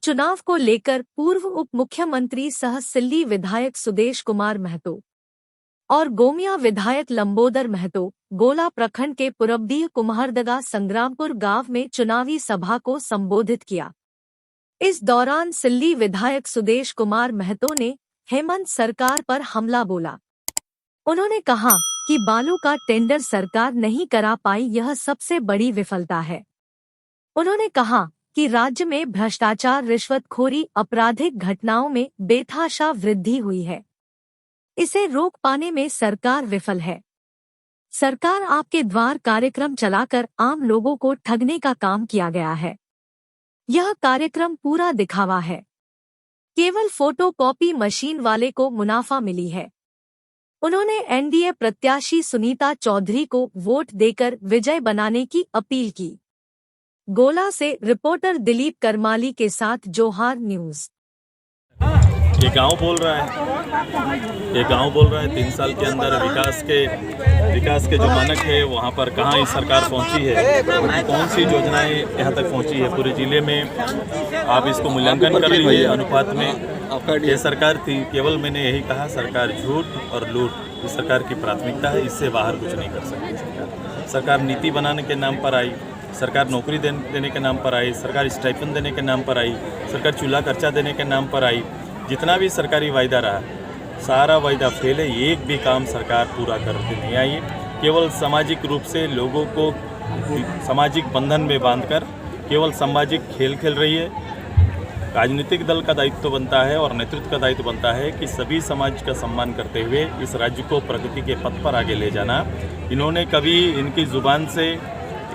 चुनाव को लेकर पूर्व उप मुख्यमंत्री सह सिल्ली विधायक सुदेश कुमार महतो और गोमिया विधायक लंबोदर महतो गोला प्रखंड के पुरबडीह कुम्हरदगा संग्रामपुर गांव में चुनावी सभा को संबोधित किया। इस दौरान सिल्ली विधायक सुदेश कुमार महतो ने हेमंत सरकार पर हमला बोला। उन्होंने कहा कि बालू का टेंडर सरकार नहीं करा पाई, यह सबसे बड़ी विफलता है। उन्होंने कहा कि राज्य में भ्रष्टाचार, रिश्वतखोरी, आपराधिक घटनाओं में बेतहाशा वृद्धि हुई है। इसे रोक पाने में सरकार विफल है। सरकार आपके द्वार कार्यक्रम चलाकर आम लोगों को ठगने का काम किया गया है। यह कार्यक्रम पूरा दिखावा है। केवल फोटोकॉपी मशीन वाले को मुनाफा मिली है। उन्होंने एनडीए प्रत्याशी सुनीता चौधरी को वोट देकर विजय बनाने की अपील की। गोला से रिपोर्टर दिलीप करमाली के साथ जोहार न्यूज। ये गांव बोल रहा है 3 साल के अंदर विकास के जो मानक है वहां पर कहाँ इस सरकार पहुंची है, कौन सी योजनाएं यहां तक पहुंची है पूरे जिले में। आप इसको मूल्यांकन कर लीजिए अनुपात में। ये सरकार थी, केवल मैंने यही कहा, सरकार झूठ और लूट इस सरकार की प्राथमिकता है। इससे बाहर कुछ नहीं कर सकती सरकार। नीति बनाने के नाम पर आई, सरकार नौकरी देने के नाम पर आई, सरकार स्टाइपेंड देने के नाम पर आई, सरकार चूल्हा खर्चा देने के नाम पर आई। जितना भी सरकारी वायदा रहा, सारा वायदा फेल है। एक भी काम सरकार पूरा करके नहीं आई है। केवल सामाजिक रूप से लोगों को सामाजिक बंधन में बांधकर केवल सामाजिक खेल खेल रही है। राजनीतिक दल का दायित्व बनता है और नेतृत्व का दायित्व बनता है कि सभी समाज का सम्मान करते हुए इस राज्य को प्रगति के पथ पर आगे ले जाना। इन्होंने कभी इनकी जुबान से,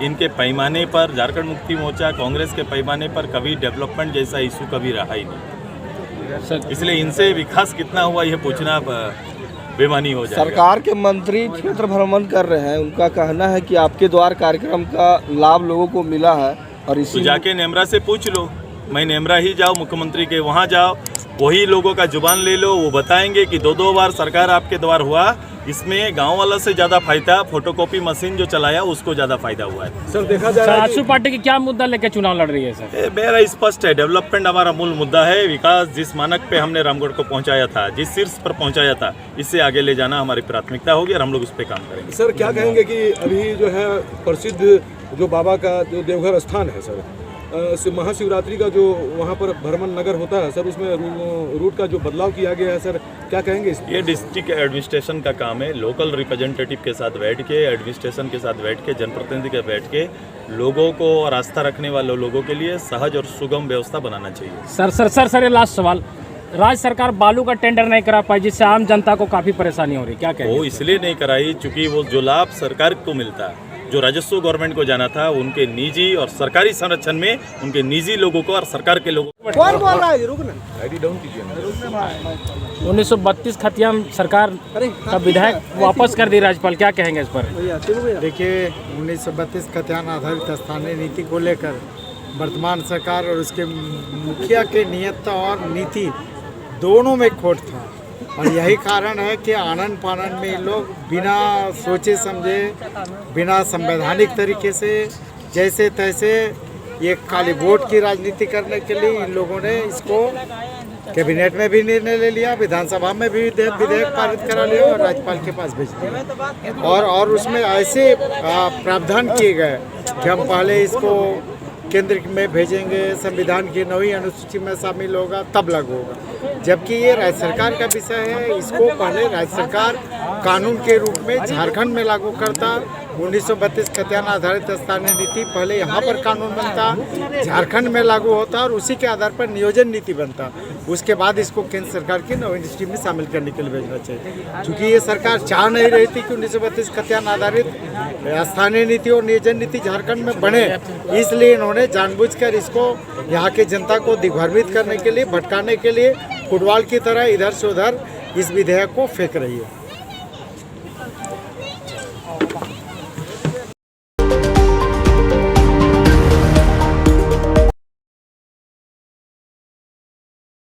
इनके पैमाने पर, झारखंड मुक्ति मोर्चा कांग्रेस के पैमाने पर कभी डेवलपमेंट जैसा इशू कभी रहा ही नहीं। इसलिए इनसे विकास कितना हुआ यह पूछना बेमानी हो जाएगा। सरकार के मंत्री क्षेत्र भ्रमण कर रहे हैं, उनका कहना है कि आपके द्वार कार्यक्रम का लाभ लोगों को मिला है। और इसी तो जाके नेमरा से पूछ लो, मैं नेमरा ही जाओ, मुख्यमंत्री के वहाँ जाओ, वही लोगों का जुबान ले लो, वो बताएंगे कि 2-2 बार सरकार आपके द्वार हुआ। इसमें गांव वाला से ज्यादा फायदा फोटोकॉपी मशीन जो चलाया उसको ज्यादा फायदा हुआ है। सर देखा जा रहा है आजसू पार्टी की क्या मुद्दा लेकर चुनाव लड़ रही है सर? मेरा स्पष्ट है, डेवलपमेंट हमारा मूल मुद्दा है। विकास जिस मानक पे हमने रामगढ़ को पहुंचाया था, जिस शीर्ष पर पहुंचाया था, इससे आगे ले जाना हमारी प्राथमिकता होगी और हम लोग उस पर काम करेंगे। सर क्या कहेंगे कि अभी जो है प्रसिद्ध जो बाबा का जो देवघर स्थान है सर, महाशिवरात्रि का जो वहाँ पर भ्रमण नगर होता है सर, उसमें रूट का जो बदलाव किया गया है सर, क्या कहेंगे इस? ये डिस्ट्रिक्ट एडमिनिस्ट्रेशन का काम है। लोकल रिप्रेजेंटेटिव के साथ बैठ के, एडमिनिस्ट्रेशन के साथ बैठ के, जनप्रतिनिधि के बैठ के लोगों को और आस्था रखने वाले लोगों के लिए सहज और सुगम व्यवस्था बनाना चाहिए। सर ये लास्ट सवाल, राज्य सरकार बालू का टेंडर नहीं करा पाई, जिससे आम जनता को काफी परेशानी हो रही, क्या कहेंगे? वो इसलिए नहीं कराई चूंकि वो जो लाभ सरकार को मिलता है, जो राजस्व गवर्नमेंट को जाना था, उनके निजी और सरकारी संरक्षण में उनके निजी लोगों को और सरकार के लोगों को। कौन बोल रहा है? रुकना। 1932 खतियान सरकार का विधायक वापस कर दी राज्यपाल, क्या कहेंगे इस पर? देखिए 1932 खतियान आधारित स्थानीय नीति को लेकर वर्तमान सरकार और उसके मुखिया के नियत और नीति दोनों में खोट था। और यही कारण है कि आनन फानन में ये लोग बिना सोचे समझे, बिना संवैधानिक तरीके से, जैसे तैसे ये काली वोट की राजनीति करने के लिए इन लोगों ने इसको कैबिनेट में भी निर्णय ले लिया, विधानसभा में भी विधेयक पारित करा लिया और राज्यपाल के पास भेज दिया। और उसमें ऐसे प्रावधान किए गए कि हम पहले इसको केंद्र में भेजेंगे, संविधान की 9वीं अनुसूची में शामिल होगा, तब लागू होगा। जबकि ये राज्य सरकार का विषय है, इसको पहले राज्य सरकार कानून के रूप में झारखंड में लागू करता। 1932 खतियान आधारित स्थानीय नीति पहले यहाँ पर कानून बनता, झारखंड में लागू होता और उसी के आधार पर नियोजन नीति बनता। उसके बाद इसको केंद्र सरकार की 9वीं अनुसूची में शामिल करने के लिए भेजना चाहिए। क्योंकि ये सरकार चाह नहीं रही थी कि 1932 खतियान आधारित स्थानीय नीति और नियोजन नीति झारखंड में बने, इसलिए इन्होंने जानबूझकर इसको यहाँ के जनता को दिग्भ्रमित करने के लिए, भटकाने के लिए फुटबॉल की तरह इधर से उधर इस विधेयक को फेंक रही है।